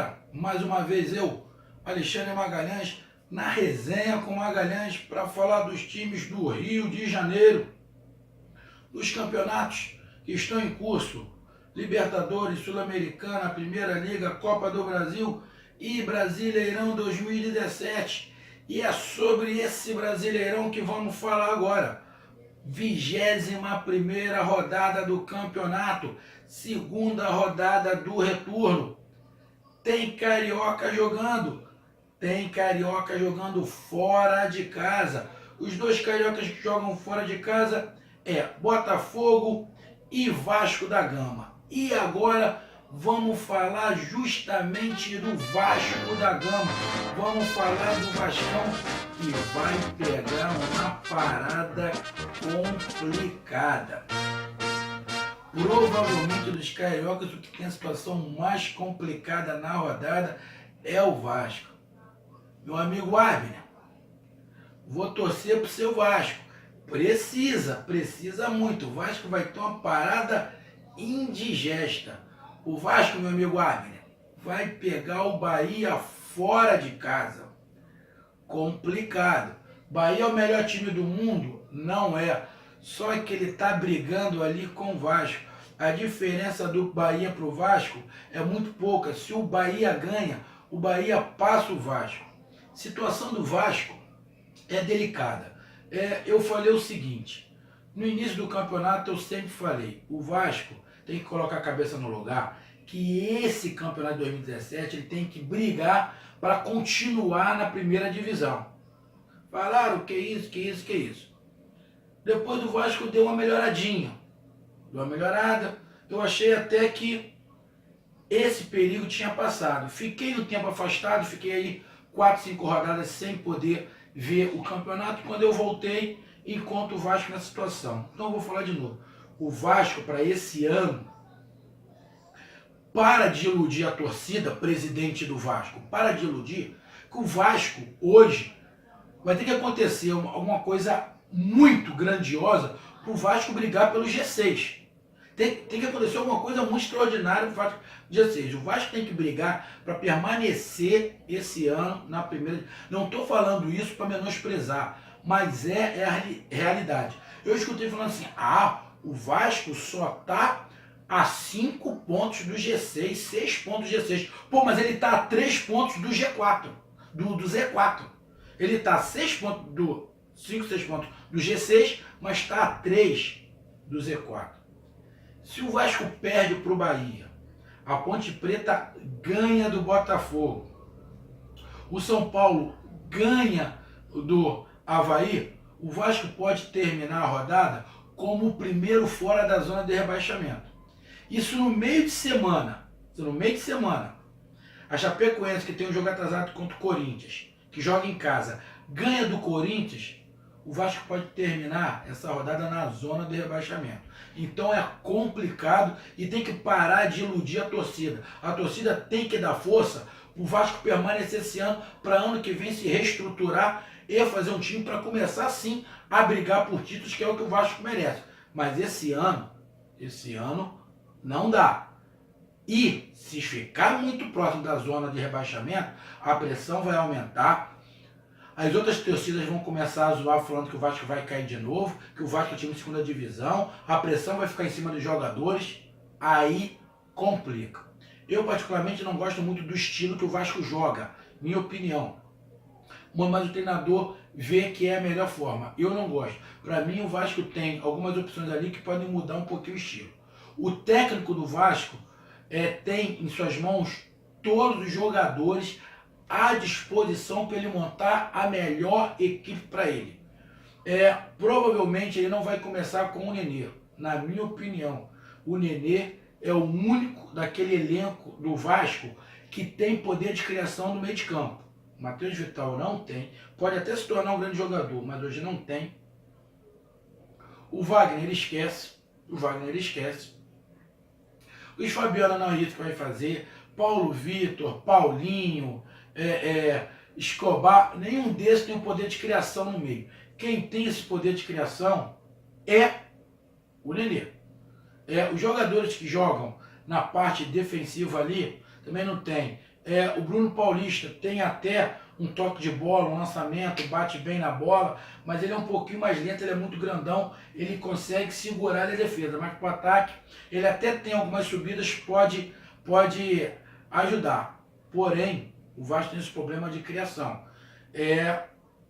galera, mais uma vez eu, Alexandre Magalhães, na resenha com Magalhães para falar dos times do Rio de Janeiro, dos campeonatos que estão em curso, Libertadores, Sul-Americana, Primeira Liga, Copa do Brasil e Brasileirão 2017. E é sobre esse Brasileirão que vamos falar agora. 21ª rodada do campeonato, segunda rodada do retorno. Tem carioca jogando fora de casa. Os dois cariocas que jogam fora de casa é Botafogo e Vasco da Gama. E agora vamos falar justamente do Vasco da Gama. Vamos falar do Vascão que vai pegar uma parada complicada. Provavelmente dos cariocas, o que tem a situação mais complicada na rodada é o Vasco. Meu amigo Abner, vou torcer pro seu Vasco. Precisa muito. O Vasco vai ter uma parada indigesta. O Vasco, meu amigo Abner, vai pegar o Bahia fora de casa. Complicado. Bahia é o melhor time do mundo? Não é. Só que ele está brigando ali com o Vasco. A diferença do Bahia para o Vasco é muito pouca. Se o Bahia ganha, o Bahia passa o Vasco. Situação do Vasco é delicada. Eu falei o seguinte, no início do campeonato eu sempre falei, o Vasco tem que colocar a cabeça no lugar, que esse campeonato de 2017 ele tem que brigar para continuar na primeira divisão. Falaram que isso. Depois do Vasco deu uma melhoradinha. Deu uma melhorada. Eu achei até que esse perigo tinha passado. Fiquei um tempo afastado, fiquei aí 4, 5 rodadas sem poder ver o campeonato. Quando eu voltei, encontro o Vasco nessa situação. Então eu vou falar de novo. O Vasco, para esse ano, para de iludir a torcida, presidente do Vasco, para de iludir, que o Vasco hoje vai ter que acontecer alguma coisa muito grandiosa para o Vasco brigar pelo G6. Tem que acontecer alguma coisa muito extraordinária para o Vasco G6. O Vasco tem que brigar para permanecer esse ano na primeira. Não estou falando isso para menosprezar, mas é a realidade. Eu escutei falando assim, o Vasco só está a 5 pontos do G6, 6 pontos do G6. Pô, mas ele está a 3 pontos do G4, do Z4. Ele está a 6 pontos do 5, 6 pontos do G6, mas está a 3 do Z4. Se o Vasco perde para o Bahia, a Ponte Preta ganha do Botafogo, o São Paulo ganha do Avaí, o Vasco pode terminar a rodada como o primeiro fora da zona de rebaixamento. Isso no meio de semana. A Chapecoense, que tem um jogo atrasado contra o Corinthians, que joga em casa, ganha do Corinthians, o Vasco pode terminar essa rodada na zona de rebaixamento. Então é complicado e tem que parar de iludir a torcida. A torcida tem que dar força para o Vasco permanecer esse ano, para ano que vem se reestruturar e fazer um time para começar sim a brigar por títulos, que é o que o Vasco merece. Mas esse ano não dá. E se ficar muito próximo da zona de rebaixamento, a pressão vai aumentar. As outras torcidas vão começar a zoar falando que o Vasco vai cair de novo, que o Vasco é time de segunda divisão, a pressão vai ficar em cima dos jogadores, aí complica. Eu particularmente não gosto muito do estilo que o Vasco joga, minha opinião. Mas o treinador vê que é a melhor forma. Eu não gosto. Para mim o Vasco tem algumas opções ali que podem mudar um pouquinho o estilo. O técnico do Vasco tem em suas mãos todos os jogadores à disposição para ele montar a melhor equipe para ele. Provavelmente ele não vai começar com o Nenê. Na minha opinião, o Nenê é o único daquele elenco do Vasco que tem poder de criação no meio de campo. O Matheus Vital não tem. Pode até se tornar um grande jogador, mas hoje não tem. O Wagner ele esquece. Luiz Fabiano não é isso que vai fazer. Paulo Vitor, Paulinho, Escobar, nenhum desses tem o poder de criação no meio. Quem tem esse poder de criação é o Nenê. Os jogadores que jogam na parte defensiva ali também não tem. O Bruno Paulista tem até um toque de bola, um lançamento, bate bem na bola, mas ele é um pouquinho mais lento, ele é muito grandão, ele consegue segurar a defesa, mas para o ataque ele até tem algumas subidas, pode ajudar. Porém, o Vasco tem esse problema de criação.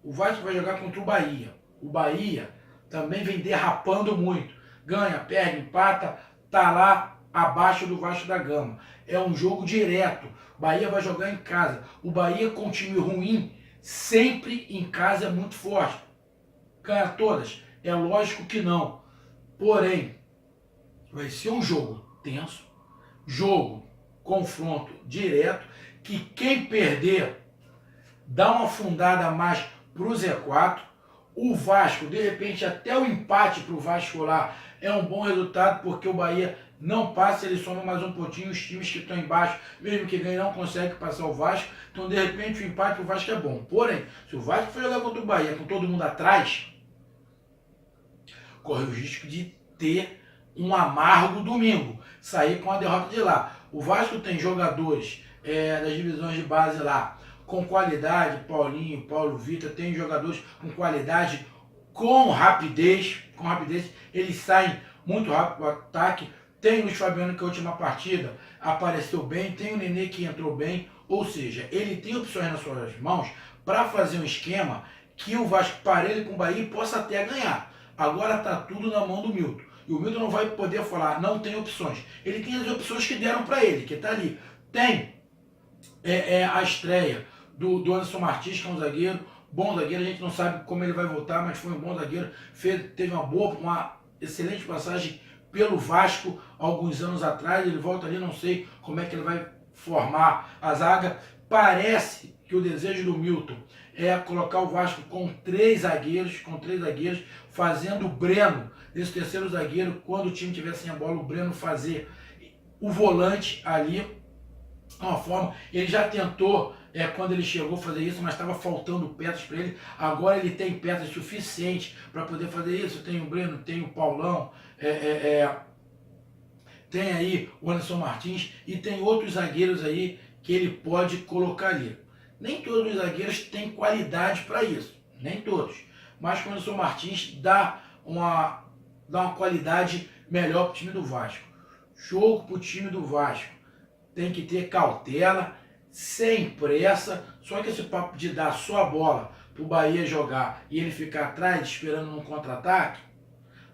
O Vasco vai jogar contra o Bahia. O Bahia também vem derrapando muito. Ganha, perde, empata, tá lá abaixo do Vasco da Gama. É um jogo direto. O Bahia vai jogar em casa. O Bahia com um time ruim, sempre em casa é muito forte. Ganha todas? É lógico que não. Porém, vai ser um jogo tenso, jogo, confronto direto, que quem perder dá uma afundada a mais pro Z4. O Vasco, de repente, até o empate pro Vasco lá é um bom resultado, porque o Bahia não passa, ele soma mais um pontinho. Os times que estão embaixo, mesmo que ganhem, não conseguem passar o Vasco. Então, de repente, o empate pro Vasco é bom. Porém, se o Vasco for jogar contra o Bahia com todo mundo atrás, corre o risco de ter um amargo domingo, sair com a derrota de lá. O Vasco tem jogadores das divisões de base lá com qualidade, Paulinho, Paulo Vitor, tem jogadores com qualidade, com rapidez, eles saem muito rápido para o ataque. Tem o Luiz Fabiano, que a última partida apareceu bem, tem o Nenê, que entrou bem, ou seja, ele tem opções nas suas mãos para fazer um esquema que o Vasco parelhe com o Bahia e possa até ganhar. Agora está tudo na mão do Milton. E o Milton não vai poder falar, não tem opções. Ele tem as opções que deram para ele, que está ali. Tem a estreia do Anderson Martins, que é um zagueiro, bom zagueiro, a gente não sabe como ele vai voltar, mas foi um bom zagueiro, teve uma excelente passagem pelo Vasco alguns anos atrás. Ele volta ali, não sei como é que ele vai formar a zaga. Parece que o desejo do Milton é colocar o Vasco com três zagueiros, fazendo o Breno, esse terceiro zagueiro, quando o time tiver sem a bola, o Breno fazer o volante ali. Uma forma, ele já tentou quando ele chegou fazer isso, mas estava faltando peças para ele. Agora ele tem peças suficientes para poder fazer isso. Tem o Breno, tem o Paulão, tem aí o Anderson Martins e tem outros zagueiros aí que ele pode colocar ali. Nem todos os zagueiros têm qualidade para isso, nem todos. Mas o Anderson Martins dá uma qualidade melhor para o time do Vasco. Jogo para o time do Vasco. Tem que ter cautela, sem pressa. Só que esse papo de dar só a bola para o Bahia jogar e ele ficar atrás esperando um contra-ataque,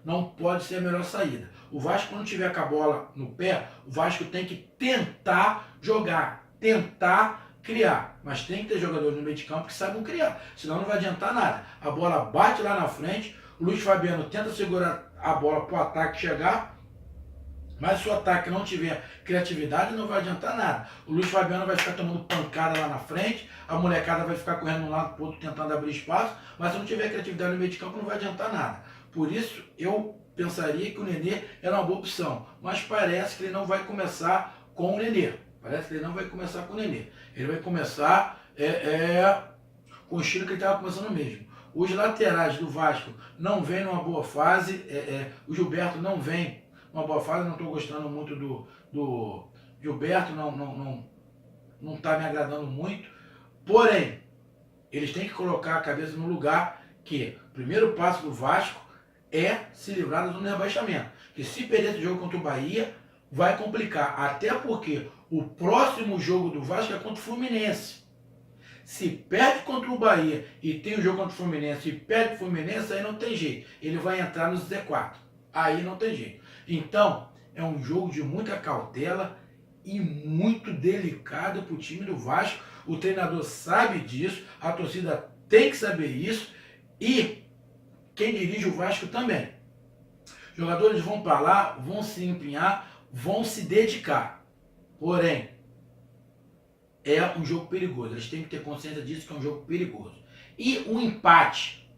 não pode ser a melhor saída. O Vasco, quando tiver com a bola no pé, o Vasco tem que tentar jogar, tentar criar. Mas tem que ter jogadores no meio de campo que saibam criar, senão não vai adiantar nada. A bola bate lá na frente, o Luiz Fabiano tenta segurar a bola para o ataque chegar, mas se o ataque não tiver criatividade, não vai adiantar nada. O Luiz Fabiano vai ficar tomando pancada lá na frente, a molecada vai ficar correndo de um lado para o outro tentando abrir espaço, mas se não tiver criatividade no meio de campo, não vai adiantar nada. Por isso, eu pensaria que o Nenê era uma boa opção, mas parece que ele não vai começar com o Nenê. Ele vai começar com o estilo que ele estava começando mesmo. Os laterais do Vasco não vêm numa boa fase, o Gilberto não vem uma boa fase, não estou gostando muito do Gilberto, não está me agradando muito. Porém, eles têm que colocar a cabeça no lugar que o primeiro passo do Vasco é se livrar da zona de rebaixamento. Que se perder esse jogo contra o Bahia, vai complicar. Até porque o próximo jogo do Vasco é contra o Fluminense. Se perde contra o Bahia e tem o jogo contra o Fluminense e perde o Fluminense, aí não tem jeito. Ele vai entrar no Z4. Aí não tem jeito. Então, é um jogo de muita cautela e muito delicado para o time do Vasco. O treinador sabe disso, a torcida tem que saber isso e quem dirige o Vasco também. Jogadores vão para lá, vão se empenhar, vão se dedicar. Porém, é um jogo perigoso. Eles têm que ter consciência disso, que é um jogo perigoso. E um empate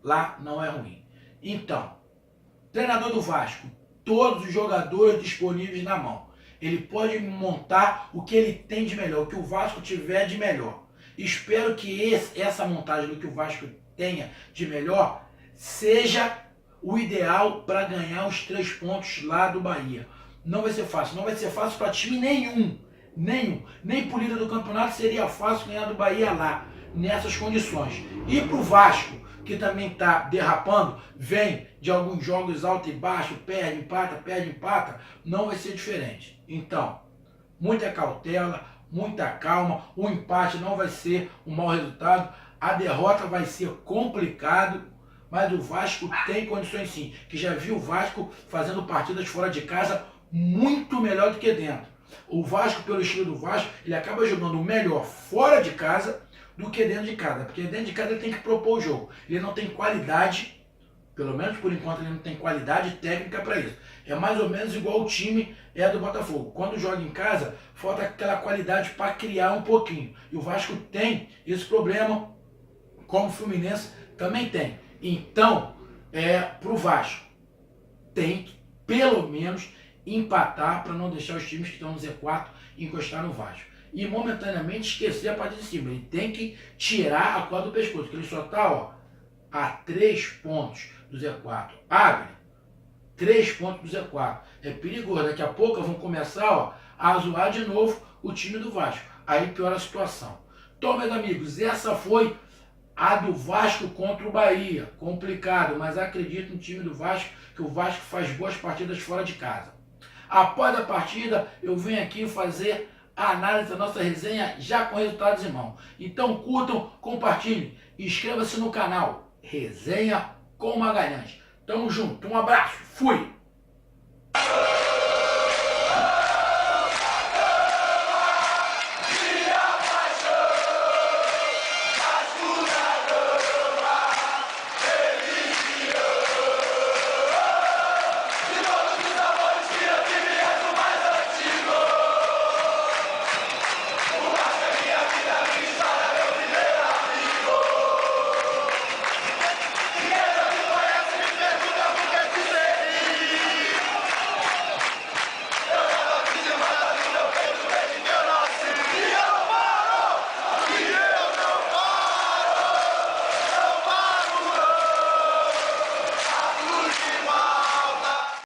lá não é ruim. Então, treinador do Vasco, todos os jogadores disponíveis na mão. Ele pode montar o que ele tem de melhor, o que o Vasco tiver de melhor. Espero que essa montagem do que o Vasco tenha de melhor seja o ideal para ganhar os 3 pontos lá do Bahia. Não vai ser fácil para time nenhum. Nenhum. Nem por líder do campeonato seria fácil ganhar do Bahia lá, nessas condições. E pro Vasco, que também está derrapando, vem de alguns jogos alto e baixo, perde, empata, não vai ser diferente. Então, muita cautela, muita calma, o empate não vai ser um mau resultado, a derrota vai ser complicado, mas o Vasco tem condições sim, que já viu o Vasco fazendo partidas fora de casa muito melhor do que dentro. O Vasco, pelo estilo do Vasco, ele acaba jogando melhor fora de casa do que dentro de casa, porque dentro de casa ele tem que propor o jogo. Ele não tem qualidade, pelo menos por enquanto ele não tem qualidade técnica para isso. É mais ou menos igual o time do Botafogo. Quando joga em casa, falta aquela qualidade para criar um pouquinho. E o Vasco tem esse problema, como o Fluminense também tem. Então, pro Vasco, tem que, pelo menos, empatar para não deixar os times que estão no Z4 encostar no Vasco. E momentaneamente esquecer a parte de cima. Ele tem que tirar a corda do pescoço, porque ele só está a 3 pontos do Z4. Abre 3 pontos do Z4. É perigoso. Daqui a pouco vão começar a zoar de novo o time do Vasco. Aí piora a situação. Então, meus amigos, essa foi a do Vasco contra o Bahia. Complicado, mas acredito no time do Vasco, que o Vasco faz boas partidas fora de casa. Após a partida, eu venho aqui fazer a análise da nossa resenha já com resultados em mão. Então curtam, compartilhem e inscreva-se no canal Resenha com Magalhães. Tamo junto, um abraço, fui!